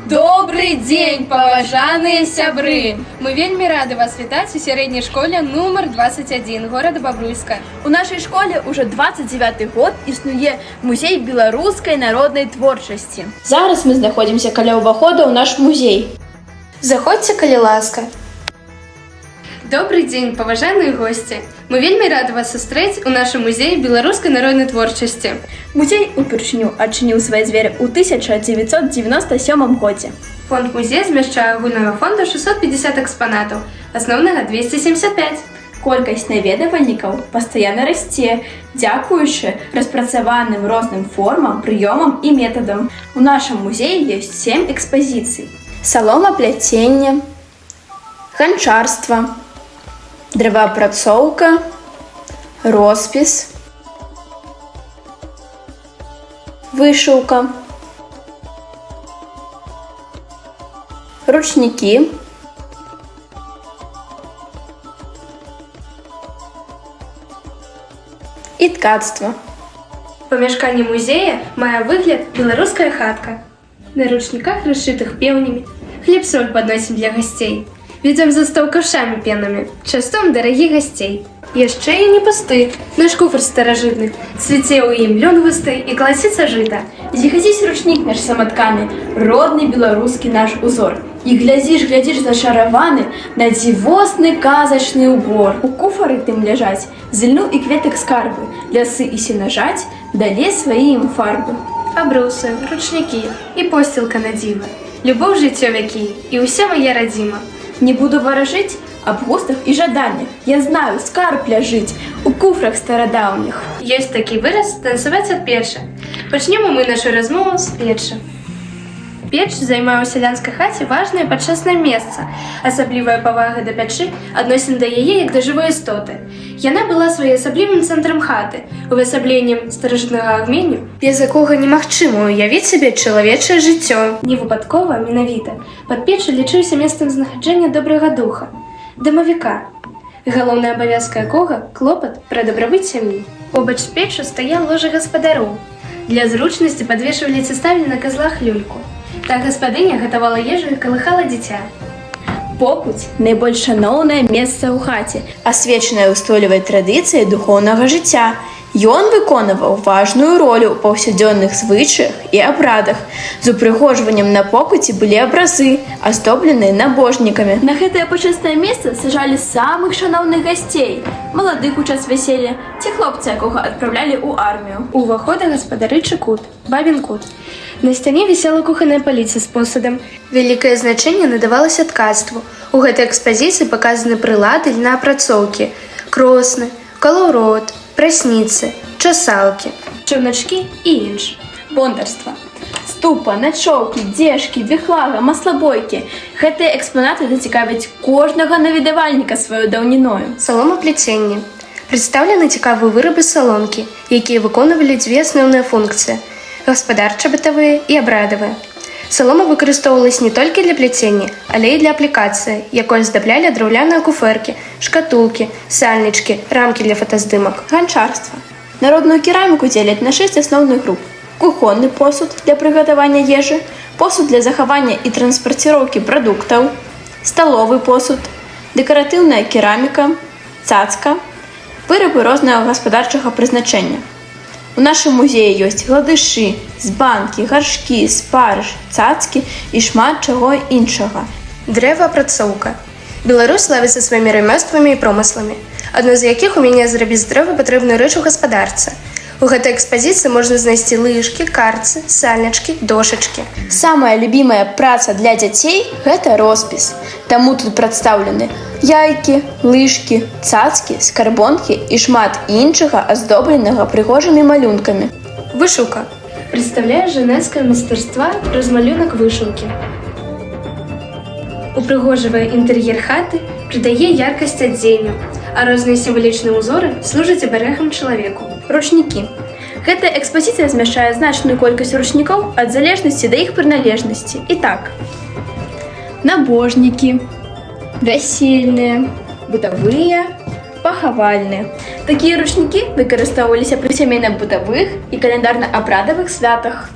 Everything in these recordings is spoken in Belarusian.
Добрый день, паважаныя сябры! Мы вельмі рады вас вітаць у сярэдняй школе нумар 21 горада Бабруйска. У нашай школе уже 29 год існуе музей беларускай народнай творчасці. Зараз мы знаходзімся каля ўвахода ў наш музей. Заходзьце, калі ласка. Добрый дзень, паважаныя госці! Мы вельмі рады вас сустрэць у нашым музеі беларускай народнай творчасці. Музей упершыню адчыніў свае дзверы ў 1997 годзе. Фонд музея змяшчае агульнага фонду 650 экспанатаў, асноўнага 275. Колькасць наведвальнікаў пастаянна расце, дзякуючы распрацаваным розным формам, прыёмам і метадам. У нашым музеі ёсць 7 экспазіцый: саломапляценне, ганчарства, дрэваапрацоўка, роспіс, вышыўка, ручнікі, і ткацтва. Памяшканне музея мае выгляд беларуская хатка. На ручніках, расшытых пеўнямі, хлеб-соль падносім для гасцей. Ведзем за стол каўшамі пенамі, частуем дарагіх гасцей. Яшчэ і не пусты, наш куфр старажытны, цвіце ў ім лён густы і класіцца жыта. Зіхазіць ручнік наш саматканы, родны беларускі наш узор. І глядзіш зашараваны на дзівосны казачны ўбор. У куфары тым ляжаць зыльну і кветак скарбы, лясы і сенажаць, далі свае ім фарбы. Абрусы, ручнікі і посцілка на дзіва. Любоў жыццё вякі і ўся мая радзіма. Не буду варажыць аб густах і жаданнях. Я знаю, скарб ляжыць у куфрах старадаўніх. Ёсць такі выраз танцаваць ад печы. Пачнём мы нашу размову з печы. Печ займае ў сялянскай хаце важнае пачаснае месца. Асаблівая павага да пячы адносін да яе як да жывой істоты. Яна была своеасаблівым цэнтрам хаты, увасабленнем старажытнага агменю, без якога немагчыма уявіць сабе чалавечае жыццё. Невыпадкова, менавіта, пад печы лічыўся месцам знаходжання добрага духа, дамавіка, галоўны абавязак якога клопат пра дабрабыт сям'і. Побач з печу стаяў ложа гаспадароў. Для зручнасці падвешвалі ці ставілі на казлах люльку. Так гаспадыня гатавала ежу і калыхала дзіця. Покуць – найбольш шаноўнае месца ў хаце, асвечанае ўстойлівай традыцыяй духоўнага жыцця. Ён выконваў важную ролю ў паўсядзённых звычаях і абрадах. З упрыгожваннем на покуці былі абразы, аздобленыя набожнікамі. На гэтае пачэснае месца сажалі самых шаноўных гасцей, маладых у час вяселля ці хлопца, якога адпраўлялі ў армію. У ўвахода гаспадарычы кут, бабін кут. На сцяне вісела кухонная паліца з посудам. Вялікае значэнне надавалася ткацтву. У гэтай экспазіцыі паказаны прылады для апрацоўкі, кросны, калаўрот, прасніцы, часалкі, чаўначкі і інш. Бондарства. Ступа, начоўкі, дзежкі, віхлага, маслабойкі. Гэтыя экспанаты зацікавяць кожнага наведавальніка сваёй даўніною. Саломапляценне. Прадстаўлены цікавыя вырабы саломкі, якія выконвалі дзве асноўныя функцыі – гаспадарча-бытавыя і абрадавыя. Салома выкарыстоўвалась не толькі для пляцення, але і для аплікацыі, якой аздаблялі драўляныя куфэркі, шкатулкі, сальнічкі, рамкі для фотаздымак. Ганчарства. Народную кераміку дзеляць на 6 асноўных груп. Кухонны посуд для прыгатавання ежы, посуд для захавання і транспарціроўкі прадуктаў, сталовы посуд, дэкаратыўная кераміка, цацка, вырабы рознага гаспадарчага прызначэння. У нашым музеі ёсць гладышы, збанкі, гаршкі, спарыш, цацкі і шмат чаго іншага. Дрэваапрацоўка. Беларусь славіцца сваімі рамёствамі і промысламі, адно з якіх умение зрабіць з дрэва патрэбную рэч у гаспадарцы. У гэтай экспазіцыі можна знайсці лыжкі, карцы, сальнічкі, дошачкі. Самая любімая праца для дзяцей – гэта роспіс. Таму тут прадстаўлены яйкі, лыжкі, цацкі, скарбонкі і шмат іншага аздобленага прыгожымі малюнкамі. Вышыўка. Прадстаўляе жанецкае майстэрства праз малюнак вышыўкі. Упрыгожвае інтэр'ер хаты, прыдае яркасць адзенню, а розныя сімвалічныя ўзоры служаць аберэгам чалавеку. Ручнікі. Гэтая экспазіцыя змяшчае значную колькасць ручнікоў ад залежнасці да іх прыналежнасці. І так, набожнікі, вясельныя, бытавыя, пахавальныя. Такія ручнікі выкарыстоўваліся пры сямейна-бытавых і каляндарна-абрадавых святах.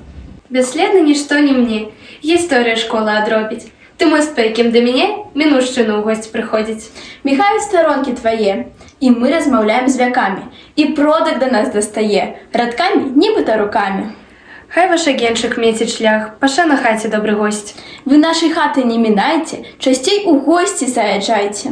Бясследна нішто не мне. Гісторія школи адробить. Ти мост, по яким до мене мінущину у гості приходить. Міхають сторонки твоє, і ми розмовляємо з вяками, і продак до нас достає, радками, нібито руками. Хай ваш агеншик метить шлях, паша на хаті добрий гость. Ви наші хати не мінайте, частей у гості заїжджайте.